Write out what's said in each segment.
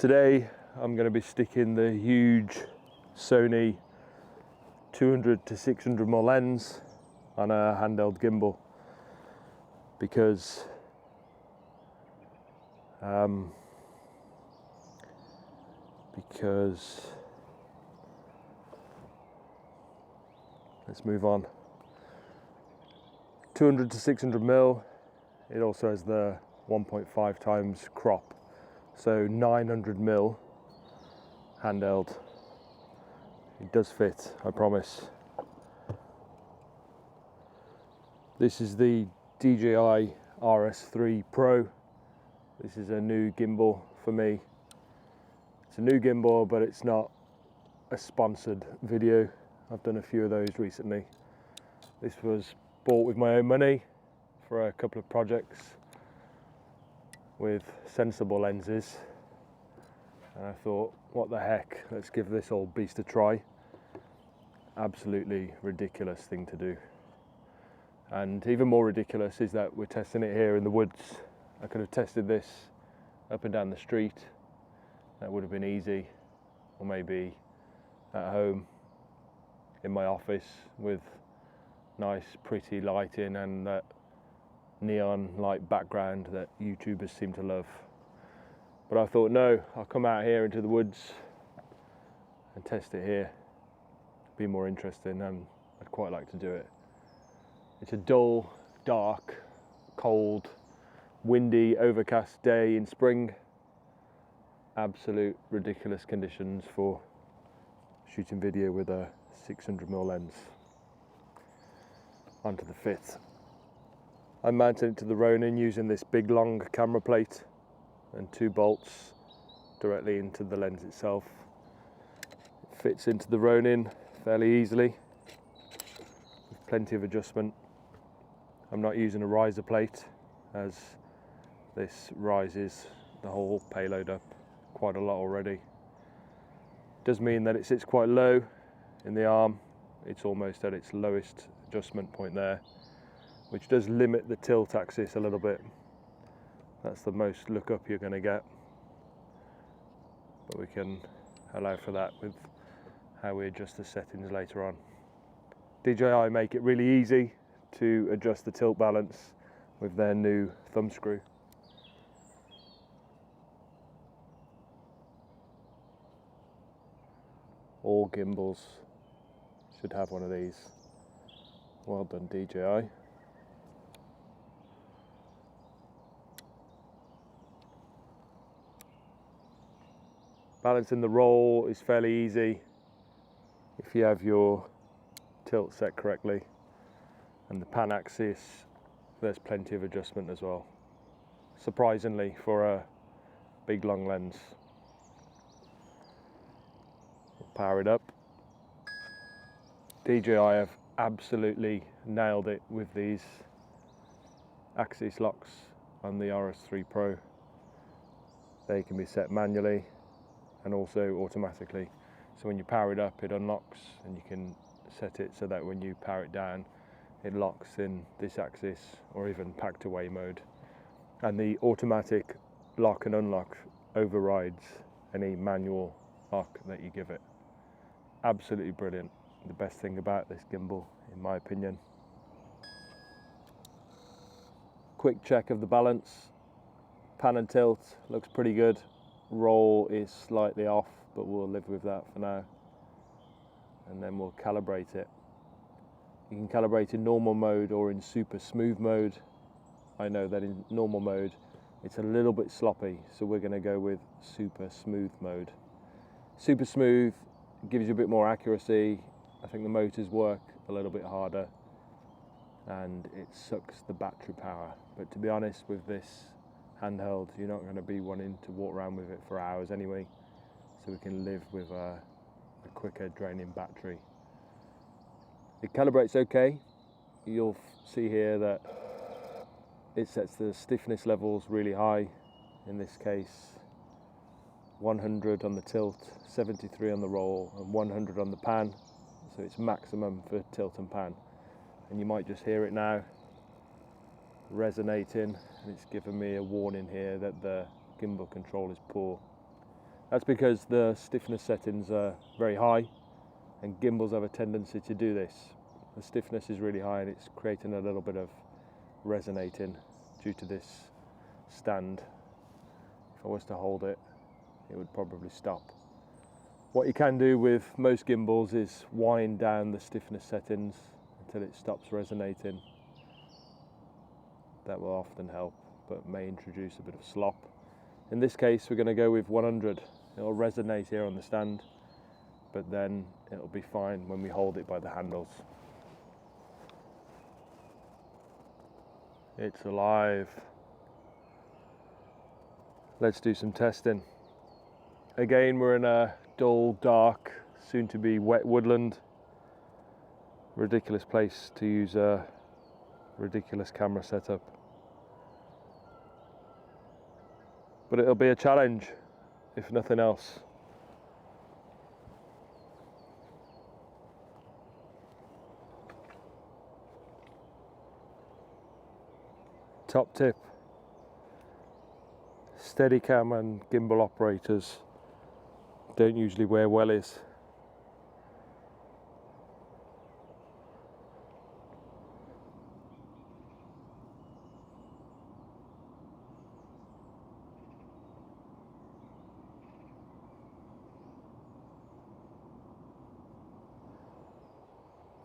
Today I'm going to be sticking the huge Sony 200 to 600mm lens on a handheld gimbal because let's move on. 200 to 600mm, it also has the 1.5 times crop, so 900mm handheld. It does fit, I promise. This is the DJI RS3 Pro. This is a new gimbal for me. It's a new gimbal, but it's not a sponsored video. I've done a few of those recently. This was bought with my own money for a couple of projects with sensible lenses. And I thought, what the heck, let's give this old beast a try. Absolutely ridiculous thing to do. And even more ridiculous is that we're testing it here in the woods. I could have tested this up and down the street. That would have been easy. Or maybe at home in my office with nice pretty lighting and that neon light background that YouTubers seem to love. But I thought, no, I'll come out here into the woods and test it here. Be more interesting, and I'd quite like to do it. It's a dull, dark, cold, windy, overcast day in spring. Absolute ridiculous conditions for shooting video with a 600mm lens. Onto the fit. I'm mounting it to the Ronin using this big long camera plate and 2 bolts directly into the lens itself. It fits into the Ronin fairly easily with plenty of adjustment. I'm not using a riser plate as this rises the whole payload up quite a lot already. Does mean that it sits quite low in the arm. It's almost at its lowest adjustment point there, which does limit the tilt axis a little bit. That's the most look up you're going to get, but we can allow for that with how we adjust the settings later on. DJI make it really easy to adjust the tilt balance with their new thumb screw. All gimbals should have one of these. Well done, DJI. Balancing the roll is fairly easy if you have your tilt set correctly, and the pan axis, there's plenty of adjustment as well, surprisingly for a big long lens. We'll power it up. DJI have absolutely nailed it with these axis locks on the RS3 Pro. They can be set manually and also automatically. So when you power it up, it unlocks, and you can set it so that when you power it down, it locks in this axis or even packed away mode. And the automatic lock and unlock overrides any manual lock that you give it. Absolutely brilliant. The best thing about this gimbal, in my opinion. Quick check of the balance. Pan and tilt looks pretty good. Roll is slightly off, but we'll live with that for now. And then we'll calibrate it. You can calibrate in normal mode or in super smooth mode. I know that in normal mode it's a little bit sloppy, so we're going to go with super smooth mode. Super smooth gives you a bit more accuracy. I think the motors work a little bit harder and it sucks the battery power. But to be honest, with this handheld, you're not going to be wanting to walk around with it for hours anyway, so we can live with a quicker draining battery. It calibrates okay. You'll see here that it sets the stiffness levels really high. In this case, 100 on the tilt, 73 on the roll, and 100 on the pan. So it's maximum for tilt and pan. And you might just hear it now resonating, and it's given me a warning here that the gimbal control is poor. That's because the stiffness settings are very high, and gimbals have a tendency to do this. The stiffness is really high and it's creating a little bit of resonating due to this stand. If I was to hold it, it would probably stop. What you can do with most gimbals is wind down the stiffness settings until it stops resonating. That will often help, but may introduce a bit of slop. In this case, we're going to go with 100. It'll resonate here on the stand, but then it'll be fine when we hold it by the handles. It's alive. Let's do some testing. Again, we're in a dull, dark, soon to be wet woodland. Ridiculous place to use a ridiculous camera setup. But it'll be a challenge, if nothing else. Top tip: Steadicam and gimbal operators don't usually wear wellies.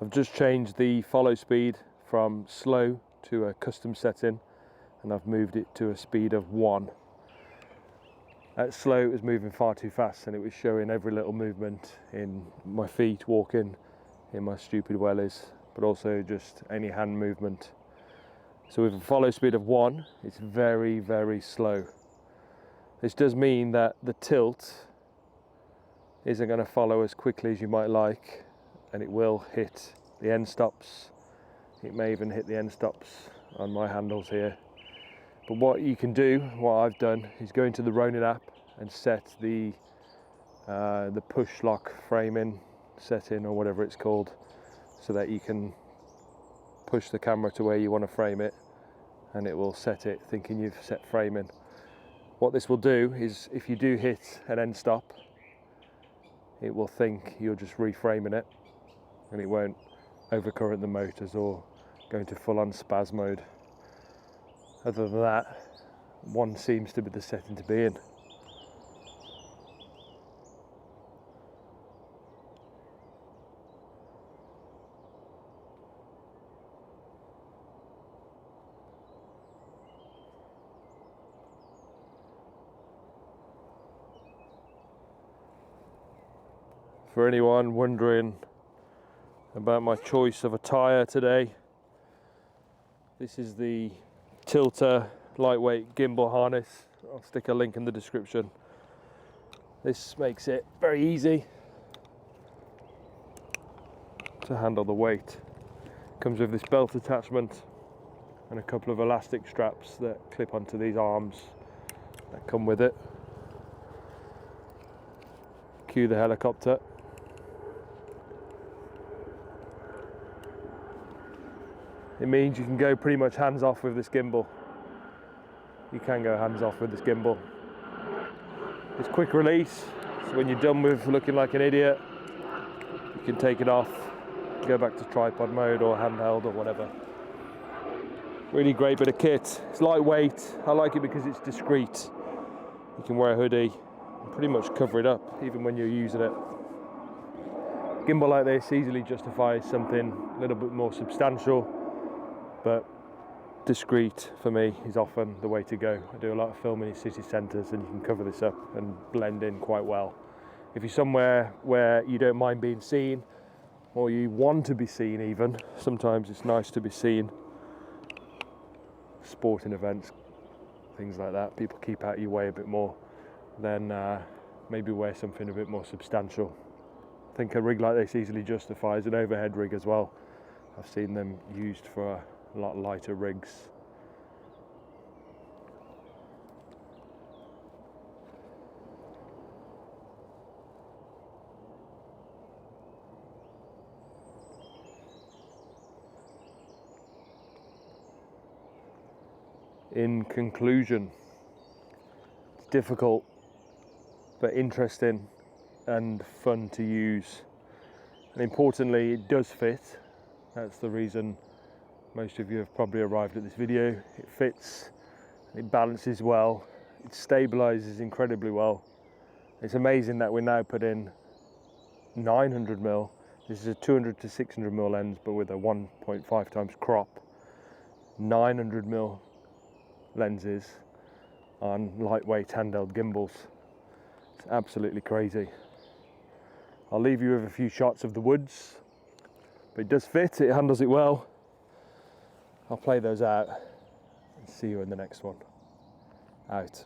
I've just changed the follow speed from slow to a custom setting, and I've moved it to a speed of 1. At slow, it was moving far too fast, and it was showing every little movement in my feet walking, in my stupid wellies, but also just any hand movement. So with a follow speed of 1, it's very, very slow. This does mean that the tilt isn't going to follow as quickly as you might like, and it will hit the end stops. It may even hit the end stops on my handles here. But what you can do, what I've done, is go into the Ronin app and set the push lock framing setting, or whatever it's called, so that you can push the camera to where you want to frame it, and it will set it thinking you've set framing. What this will do is, if you do hit an end stop, it will think you're just reframing it, and it won't overcurrent the motors or go into full-on spaz mode. Other than that, 1 seems to be the setting to be in. For anyone wondering about my choice of a tyre today, this is the Tilter lightweight gimbal harness. I'll stick a link in the description. This makes it very easy to handle the weight. Comes with this belt attachment and a couple of elastic straps that clip onto these arms that come with it. Cue the helicopter. It means you can go pretty much hands off with this gimbal. You can go hands off with this gimbal. It's quick release, so when you're done with looking like an idiot, you can take it off, go back to tripod mode or handheld or whatever. Really great bit of kit. It's lightweight. I like it because it's discreet. You can wear a hoodie and pretty much cover it up even when you're using it. Gimbal like this easily justifies something a little bit more substantial, but discreet for me is often the way to go. I do a lot of filming in city centres, and you can cover this up and blend in quite well. If you're somewhere where you don't mind being seen, or you want to be seen even, sometimes it's nice to be seen. Sporting events, things like that, people keep out of your way a bit more, then maybe wear something a bit more substantial. I think a rig like this easily justifies an overhead rig as well. I've seen them used for a lot lighter rigs. In conclusion, it's difficult but interesting and fun to use. And importantly, it does fit. That's the reason most of you have probably arrived at this video. It fits, it balances well, it stabilizes incredibly well. It's amazing that we now put in 900mm. This is a 200 to 600mm lens, but with a 1.5 times crop. 900mm lenses on lightweight handheld gimbals. It's absolutely crazy. I'll leave you with a few shots of the woods, but it does fit, it handles it well. I'll play those out and see you in the next one. Out.